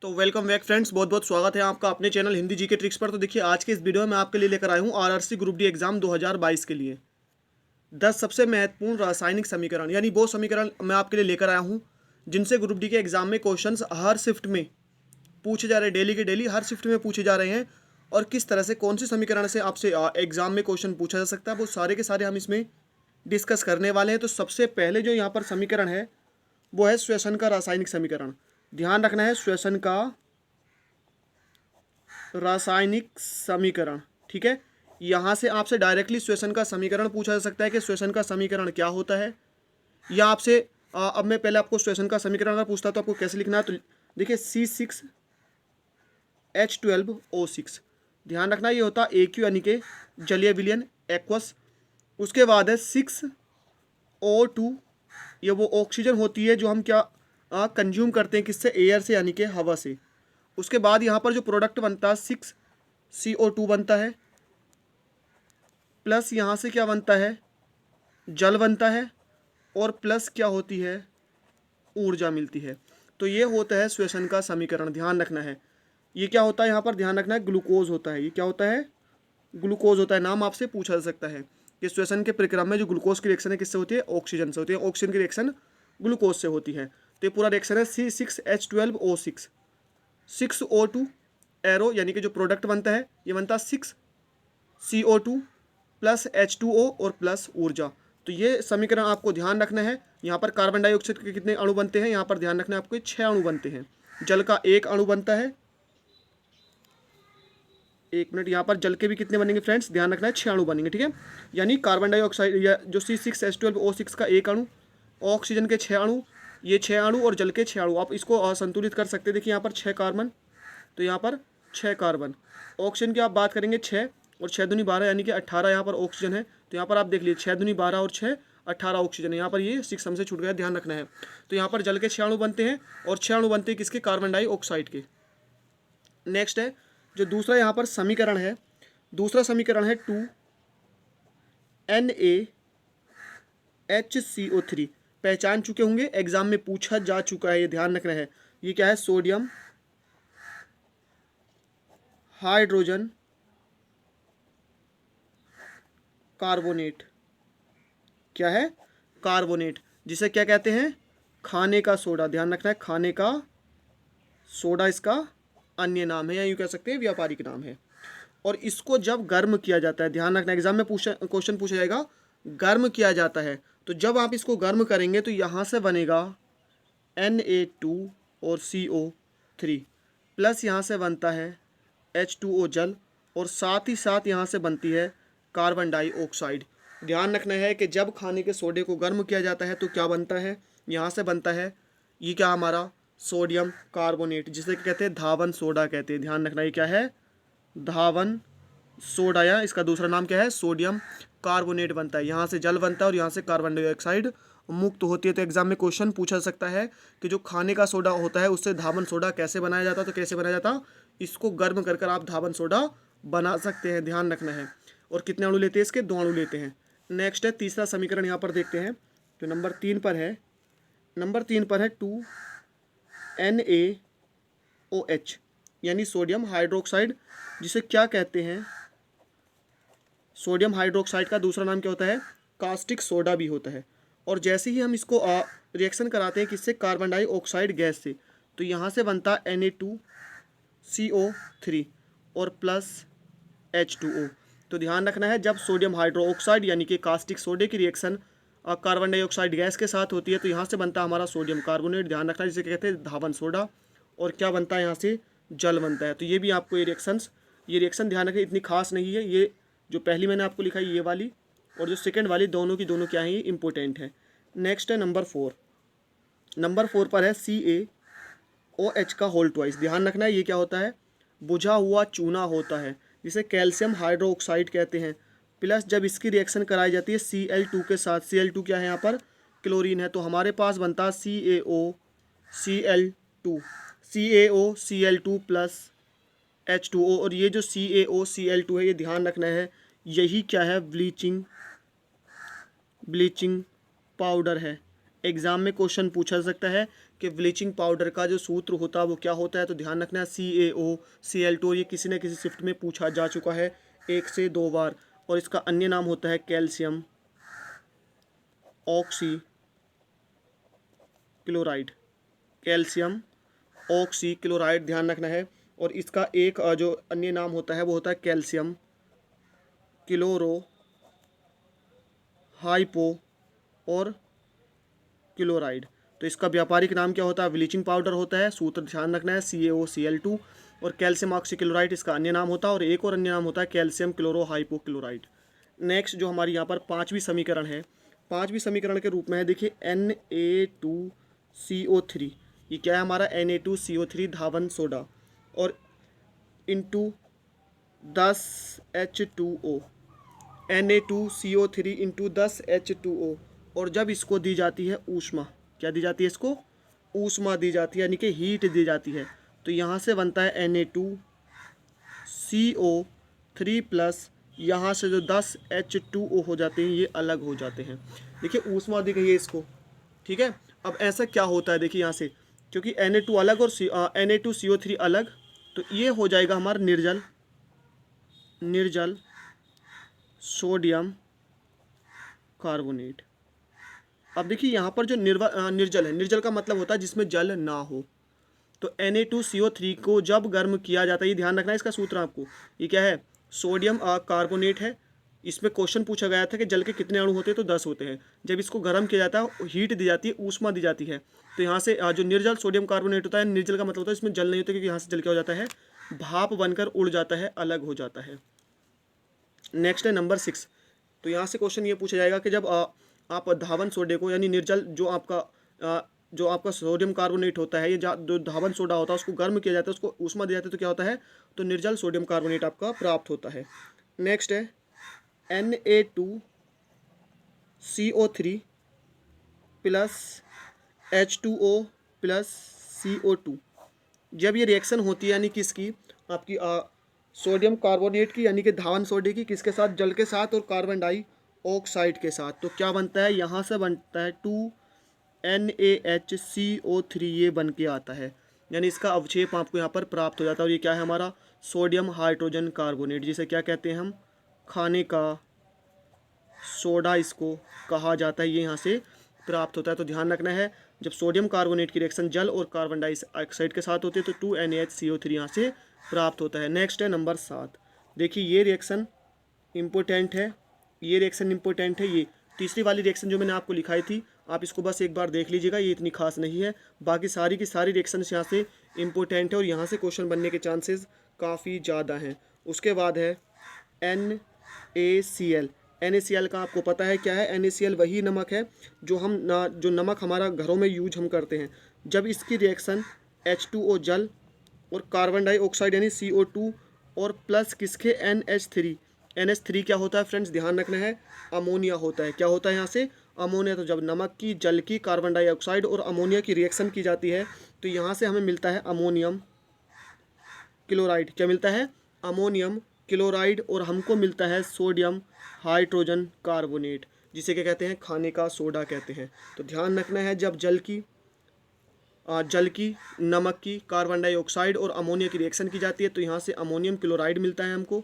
तो welcome back friends, बहुत बहुत स्वागत है आपका अपने चैनल हिंदी जी के ट्रिक्स पर। तो देखिए, आज के इस वीडियो में आपके लिए लेकर आया हूँ आरआरसी ग्रुप डी एग्जाम 2022 के लिए 10 सबसे महत्वपूर्ण रासायनिक समीकरण, यानी वो समीकरण मैं आपके लिए लेकर आया हूँ जिनसे ग्रुप डी के एग्जाम में क्वेश्चंस हर शिफ्ट में पूछे जा रहे हैं। डेली के डेली हर शिफ्ट में पूछे जा रहे हैं और किस तरह से कौन सी समीकरण से आपसे एग्जाम में क्वेश्चन पूछा जा सकता है, वो सारे के सारे हम इसमें डिस्कस करने वाले हैं। तो सबसे पहले जो यहाँ पर समीकरण है वो है श्वेसन का रासायनिक समीकरण। ध्यान रखना है, श्वेसन का रासायनिक समीकरण। ठीक है, यहाँ से आपसे डायरेक्टली श्वेसन का समीकरण पूछा जा सकता है कि श्वेसन का समीकरण क्या होता है, या आपसे अब मैं पहले आपको श्वेसन का समीकरण अगर पूछता तो आपको कैसे लिखना है। तो देखिए C6H12O6, ध्यान रखना ये होता है AQ यानी कि जलीय विलयन एक्वस। उसके बाद है 6O2, ये वो ऑक्सीजन होती है जो हम क्या कंज्यूम करते हैं, किससे, एयर से यानी कि हवा से। उसके बाद यहाँ पर जो प्रोडक्ट बनता है 6CO2 बनता है, प्लस यहाँ से क्या बनता है, जल बनता है, और प्लस क्या होती है, ऊर्जा मिलती है। तो ये होता है श्वेसन का समीकरण। ध्यान रखना है ये क्या होता है, यहाँ पर ध्यान रखना है ग्लूकोज होता है। ये क्या होता है, ग्लूकोज होता है। नाम आपसे पूछा जा सकता है कि श्वेसन के प्रक्रिया में जो ग्लूकोज की रिएक्शन है किससे होती है, ऑक्सीजन से होती है। ऑक्सीजन की रिएक्शन ग्लूकोज से होती है। तो ये पूरा रिएक्शन है C6H12O6। 6O2 एरो यानी कि जो प्रोडक्ट बनता है ये बनता है 6CO2 प्लस H2O और प्लस ऊर्जा। तो ये समीकरण आपको ध्यान रखना है। यहाँ पर कार्बन डाइऑक्साइड के कितने अणु बनते हैं, यहाँ पर ध्यान रखना है आपको 6 अणु बनते हैं। जल का 1 अणु बनता है। एक मिनट, यहाँ पर जल के भी कितने बनेंगे फ्रेंड्स, ध्यान रखना है 6 अणु बनेंगे। ठीक है, यानी कार्बन डाइऑक्साइड या जो C6H12O6 का 1 अणु, ऑक्सीजन के 6 अणु, ये 6 अणु और जल के 6 अणु। आप इसको संतुलित कर सकते हैं। देखिए यहाँ पर 6 कार्बन, तो यहाँ पर 6 कार्बन। ऑक्सीजन की आप बात करेंगे 6 और 6 दूनी 12 यानी कि 18 यहाँ पर ऑक्सीजन है। तो यहाँ पर आप देख लीजिए 6 दूनी 12 और 6 18 ऑक्सीजन है। यहाँ पर ये 6 हमसे छूट गया, ध्यान रखना है। तो यहाँ पर जल के 6 अणु बनते हैं और 6 अणु बनते हैं किसके, कार्बन डाइऑक्साइड के। नेक्स्ट है जो दूसरा यहाँ पर समीकरण है, दूसरा समीकरण है 2NaHCO3। पहचान चुके होंगे, एग्जाम में पूछा जा चुका है, ये ध्यान रखना है। ये क्या है, सोडियम हाइड्रोजन कार्बोनेट। क्या है, कार्बोनेट, जिसे क्या कहते हैं, खाने का सोडा। ध्यान रखना है, खाने का सोडा इसका अन्य नाम है, या यूँ कह सकते हैं व्यापारिक नाम है। और इसको जब गर्म किया जाता है, ध्यान रखना, एग्जाम में क्वेश्चन पूछा जाएगा, गर्म किया जाता है। तो जब आप इसको गर्म करेंगे तो यहाँ से बनेगा Na2 और CO3, प्लस यहाँ से बनता है H2O जल, और साथ ही साथ यहाँ से बनती है कार्बन डाइऑक्साइड। ध्यान रखना है कि जब खाने के सोडे को गर्म किया जाता है तो क्या बनता है, यहाँ से बनता है ये क्या, हमारा सोडियम कार्बोनेट, जिसे कहते हैं धावन सोडा कहते हैं। ध्यान रखना, ये क्या है, धावन सोडा, या इसका दूसरा नाम क्या है, सोडियम कार्बोनेट बनता है। यहाँ से जल बनता है और यहाँ से कार्बन डाइऑक्साइड मुक्त होती है। तो एग्जाम में क्वेश्चन पूछा सकता है कि जो खाने का सोडा होता है उससे धावन सोडा कैसे बनाया जाता है। तो कैसे बनाया जाता, इसको गर्म कर आप धावन सोडा बना सकते हैं। ध्यान रखना है। और कितने अणु लेते हैं इसके, 2 अणु लेते हैं। नेक्स्ट है तीसरा समीकरण, यहाँ पर देखते हैं जो नंबर 3 पर है। नंबर 3 पर है 2NaOH यानी सोडियम हाइड्रोक्साइड, जिसे क्या कहते हैं, सोडियम हाइड्रोक्साइड का दूसरा नाम क्या होता है, कास्टिक सोडा भी होता है। और जैसे ही हम इसको रिएक्शन कराते हैं किससे, कार्बन डाइऑक्साइड गैस से, तो यहाँ से बनता है Na2CO3 और प्लस H2O। तो ध्यान रखना है, जब सोडियम हाइड्रोक्साइड यानी कि कास्टिक सोडे की रिएक्शन कार्बन डाइऑक्साइड गैस के साथ होती है तो यहाँ से बनता है हमारा सोडियम कार्बोनेट। ध्यान रखना है, जिसे कहते हैं धावन सोडा, और क्या बनता है, यहाँ से जल बनता है। तो ये भी आपको ये रिएक्शन ध्यान रखें, इतनी खास नहीं है। ये जो पहली मैंने आपको लिखा है ये वाली, और जो सेकेंड वाली, दोनों की दोनों क्या है, ये इंपॉर्टेंट है। नेक्स्ट है नंबर 4। नंबर 4 पर है CaOH का होल ट्वाइस। ध्यान रखना है, ये क्या होता है, बुझा हुआ चूना होता है, जिसे कैल्शियम हाइड्रोक्साइड कहते हैं। प्लस जब इसकी रिएक्शन कराई जाती है Cl2 के साथ, Cl2 क्या है, यहाँ पर क्लोरीन है, तो हमारे पास बनता है CaOCl2 प्लस H2O। और ये जो CaOCl2 है, ये ध्यान रखना है, यही क्या है, ब्लीचिंग पाउडर है। एग्ज़ाम में क्वेश्चन पूछा जा सकता है कि ब्लीचिंग पाउडर का जो सूत्र होता है वो क्या होता है, तो ध्यान रखना है CaO Cl2, ये किसी न किसी शिफ्ट में पूछा जा चुका है 1 से 2 बार। और इसका अन्य नाम होता है calcium oxy chloride, calcium oxy chloride, ध्यान रखना है। और इसका एक जो अन्य नाम होता है वो होता है कैल्शियम क्लोरो हाइपो और क्लोराइड। तो इसका व्यापारिक नाम क्या होता है, ब्लीचिंग पाउडर होता है, सूत्र ध्यान रखना है CaOCl2। और कैल्शियम ऑक्सीक्लोराइड इसका अन्य नाम होता है, और एक और अन्य नाम होता है कैल्शियम क्लोरो हाइपोक्लोराइड। नेक्स्ट जो हमारी यहाँ पर पाँचवीं समीकरण है, पाँचवीं समीकरण के रूप में है देखिए Na2CO3, ये क्या है हमारा Na2CO3 धावन सोडा, और into 10H2O, Na2CO3 into 10H2O। और जब इसको दी जाती है ऊष्मा, क्या दी जाती है इसको, ऊष्मा दी जाती है, यानी कि हीट दी जाती है, तो यहाँ से बनता है Na2CO3 प्लस, यहाँ से जो 10H2O हो जाते हैं ये अलग हो जाते हैं। देखिए ऊष्मा दी गई है इसको, ठीक है। अब ऐसा क्या होता है देखिए यहाँ से, क्योंकि Na2 अलग और Na2CO3 अलग, तो ये हो जाएगा हमारा निर्जल सोडियम कार्बोनेट। अब देखिए यहाँ पर जो निर्जल है, निर्जल का मतलब होता है जिसमें जल ना हो। तो Na2CO3 को जब गर्म किया जाता है, ये ध्यान रखना है इसका सूत्र आपको, ये क्या है, सोडियम कार्बोनेट है। इसमें क्वेश्चन पूछा गया था कि जल के कितने अणु होते हैं, तो 10 होते हैं। जब इसको गर्म किया जाता है, हीट दी जाती है, ऊष्मा दी जाती है, तो यहाँ से जो निर्जल सोडियम कार्बोनेट होता है, निर्जल का मतलब होता है इसमें जल नहीं होता, क्योंकि यहाँ से जल क्या हो जाता है, भाप बनकर उड़ जाता है, अलग हो जाता है। नेक्स्ट है नंबर 6। तो यहाँ से क्वेश्चन ये पूछा जाएगा कि जब आप धावन सोडे को, यानी निर्जल जो आपका सोडियम कार्बोनेट होता है, ये जो धावन सोडा होता है उसको गर्म किया जाता है, उसको ऊष्मा दी जाती है, तो क्या होता है, तो निर्जल सोडियम कार्बोनेट आपका प्राप्त होता है। नेक्स्ट है Na2CO3 plus H2O plus CO2। जब ये रिएक्शन होती है, यानी किसकी, आपकी सोडियम कार्बोनेट की, यानी कि धावन सोडे की, किसके साथ, जल के साथ और कार्बन डाइऑक्साइड के साथ, तो क्या बनता है, यहाँ से बनता है 2NaHCO3, ये बन के आता है, यानी इसका अवक्षेप आपको यहाँ पर प्राप्त हो जाता है। और ये क्या है हमारा सोडियम हाइड्रोजन कार्बोनेट, जिसे क्या कहते हैं हम, खाने का सोडा इसको कहा जाता है, ये यहाँ से प्राप्त होता है। तो ध्यान रखना है, जब सोडियम कार्बोनेट की रिएक्शन जल और कार्बन डाइऑक्साइड के साथ होती है, तो 2NaHCO3 यहाँ से प्राप्त होता है। नेक्स्ट है नंबर 7। देखिए ये रिएक्शन इम्पोर्टेंट है, ये रिएक्शन इम्पोर्टेंट है। ये तीसरी वाली रिएक्शन जो मैंने आपको लिखाई थी, आप इसको बस एक बार देख लीजिएगा, ये इतनी खास नहीं है, बाकी सारी की सारी रिएक्शंस यहाँ से इम्पोर्टेंट है, और यहाँ से क्वेश्चन बनने के चांसेस काफ़ी ज़्यादा हैं। उसके बाद है NaCl। NaCl का आपको पता है क्या है, NaCl वही नमक है जो नमक हमारा घरों में यूज हम करते हैं। जब इसकी रिएक्शन H2O जल और कार्बन डाइऑक्साइड यानी CO2 और प्लस किसके NH3 क्या होता है फ्रेंड्स, ध्यान रखना है, अमोनिया होता है। क्या होता है यहाँ से, अमोनिया। तो जब नमक की, जल की, कार्बन डाइऑक्साइड और अमोनिया की रिएक्शन की जाती है, तो यहाँ से हमें मिलता है अमोनियम क्लोराइड। क्या मिलता है, अमोनियम क्लोराइड, और हमको मिलता है सोडियम हाइड्रोजन कार्बोनेट, जिसे क्या कहते हैं, खाने का सोडा कहते हैं। तो ध्यान रखना है, जब जल की, नमक की, कार्बन डाइऑक्साइड और अमोनिया की रिएक्शन की जाती है, तो यहाँ से अमोनियम क्लोराइड मिलता है हमको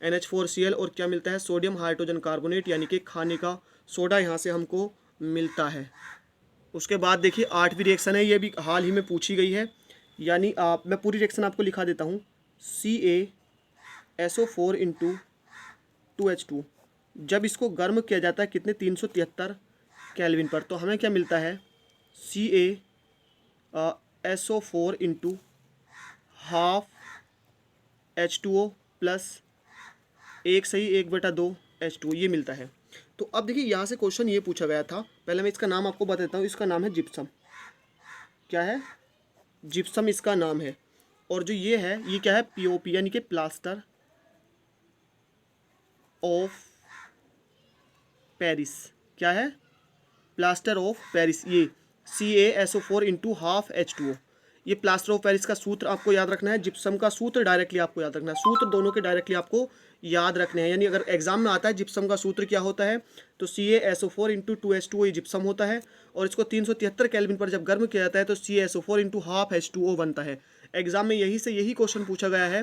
NH4Cl, और क्या मिलता है, सोडियम हाइड्रोजन कार्बोनेट, यानी कि खाने का सोडा यहाँ से हमको मिलता है। उसके बाद देखिए 8वीं रिएक्शन है, ये भी हाल ही में पूछी गई है, यानी मैं पूरी रिएक्शन आपको लिखा देता हूँ। CaSO4 इंटू 2H2, जब इसको गर्म किया जाता है कितने, 373 केल्विन पर, तो हमें क्या मिलता है, CaSO4 into half H2O plus 1/2 H2O, ये मिलता है। तो अब देखिए यहाँ से क्वेश्चन ये पूछा गया था, पहले मैं इसका नाम आपको बता देता हूँ, इसका नाम है जिप्सम। क्या है, जिप्सम इसका नाम है। और जो ये है, ये क्या है, POP, यानी कि प्लास्टर ऑफ पेरिस। क्या है, प्लास्टर ऑफ पेरिस। ये CaSO4 इंटू हाफ H2O, ये प्लास्टर ऑफ पेरिस का सूत्र आपको याद रखना है, जिप्सम का सूत्र डायरेक्टली आपको याद रखना है, सूत्र दोनों के डायरेक्टली आपको याद रखने हैं। यानी अगर एग्जाम में आता है जिप्सम का सूत्र क्या होता है, तो CaSO4 इंटू 2H2O ये जिप्सम होता है, और इसको 373 केल्विन पर जब गर्म किया जाता है तो CaSO4 इंटू हाफ H2O बनता है। एग्जाम में यही क्वेश्चन पूछा गया है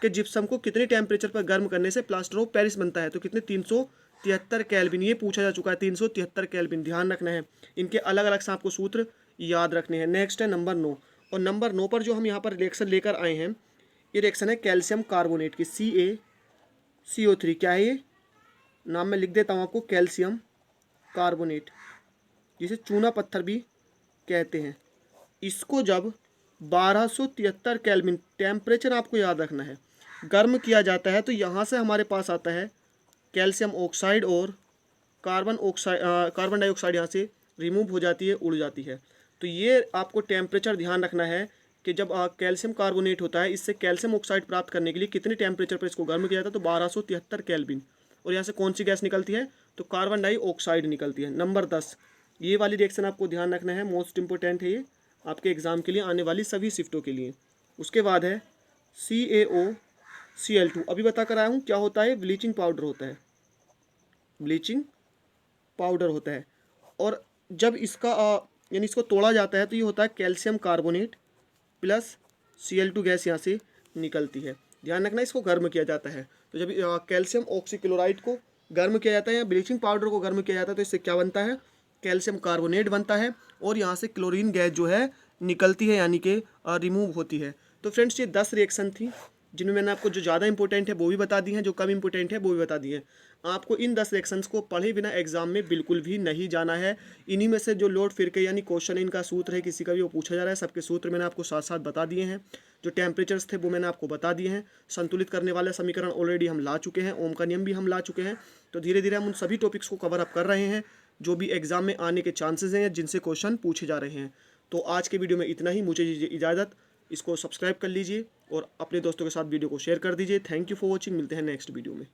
कि जिप्सम को कितने टेम्परेचर पर गर्म करने से प्लास्टर ऑफ पेरिस बनता है, तो कितने 373 केल्विन, ये पूछा जा चुका है 373 केल्विन, ध्यान रखना है। इनके अलग अलग से आपको सूत्र याद रखने हैं। नेक्स्ट है नंबर 9, और नंबर 9 पर जो हम यहाँ पर रिएक्शन लेकर आए हैं, ये रिएक्शन है कैल्शियम कार्बोनेट की, CaCO3, क्या है ये, नाम मैं लिख देता हूँ आपको, कैल्शियम कार्बोनेट, जिसे चूना पत्थर भी कहते हैं। इसको जब 1273 केल्विन, टेम्परेचर आपको याद रखना है, गर्म किया जाता है, तो यहाँ से हमारे पास आता है कैल्शियम ऑक्साइड और कार्बन डाइऑक्साइड यहाँ से रिमूव हो जाती है, उड़ जाती है। तो ये आपको टेम्परेचर ध्यान रखना है कि जब कैल्शियम कार्बोनेट होता है, इससे कैल्शियम ऑक्साइड प्राप्त करने के लिए कितने टेम्परेचर पर इसको गर्म किया जाता है, तो 1273 केल्विन। और यहाँ से कौन सी गैस निकलती है, तो कार्बन डाइऑक्साइड निकलती है। नंबर 10, ये वाली रिएक्शन आपको ध्यान रखना है, मोस्ट इंपॉर्टेंट है ये आपके एग्जाम के लिए, आने वाली सभी शिफ्टों के लिए। उसके बाद है CaOCl2, अभी बता कर आया हूँ क्या होता है, ब्लीचिंग पाउडर होता है, ब्लीचिंग पाउडर होता है। और जब इसका यानी इसको तोड़ा जाता है तो ये होता है calcium carbonate plus Cl2 gas यहाँ से निकलती है। ध्यान रखना, इसको गर्म किया जाता है। तो जब कैल्शियम ऑक्सीक्लोराइड को गर्म किया जाता है या ब्लीचिंग पाउडर को गर्म किया जाता है, तो इससे क्या बनता है, कैल्शियम कार्बोनेट बनता है, और यहाँ से क्लोरीन गैस जो है निकलती है, यानी कि रिमूव होती है। तो फ्रेंड्स, ये 10 रिएक्शन थी जिनमें मैंने आपको जो ज़्यादा इंपॉर्टेंट है वो भी बता दी हैं, जो कम इंपॉर्टेंट है वो भी बता दी है। आपको इन 10 रिएक्शंस को पढ़े बिना एग्जाम में बिल्कुल भी नहीं जाना है। इन्हीं में से जो लोड फिर के यानी क्वेश्चन इनका सूत्र है किसी का भी वो पूछा जा रहा है, सबके सूत्र मैंने आपको साथ साथ बता दिए हैं। जो टेम्परेचर्स थे वो मैंने आपको बता दिए हैं। संतुलित करने वाले समीकरण ऑलरेडी हम ला चुके हैं, ओम का नियम भी हम ला चुके हैं। तो धीरे धीरे हम उन सभी टॉपिक्स को कवर अप कर रहे हैं जो भी एग्जाम में आने के चांसेस हैं, जिनसे क्वेश्चन पूछे जा रहे हैं। तो आज के वीडियो में इतना ही, मुझे दीजिए इजाज़त। इसको सब्सक्राइब कर लीजिए और अपने दोस्तों के साथ वीडियो को शेयर कर दीजिए। थैंक यू फॉर वॉचिंग, मिलते हैं नेक्स्ट वीडियो में।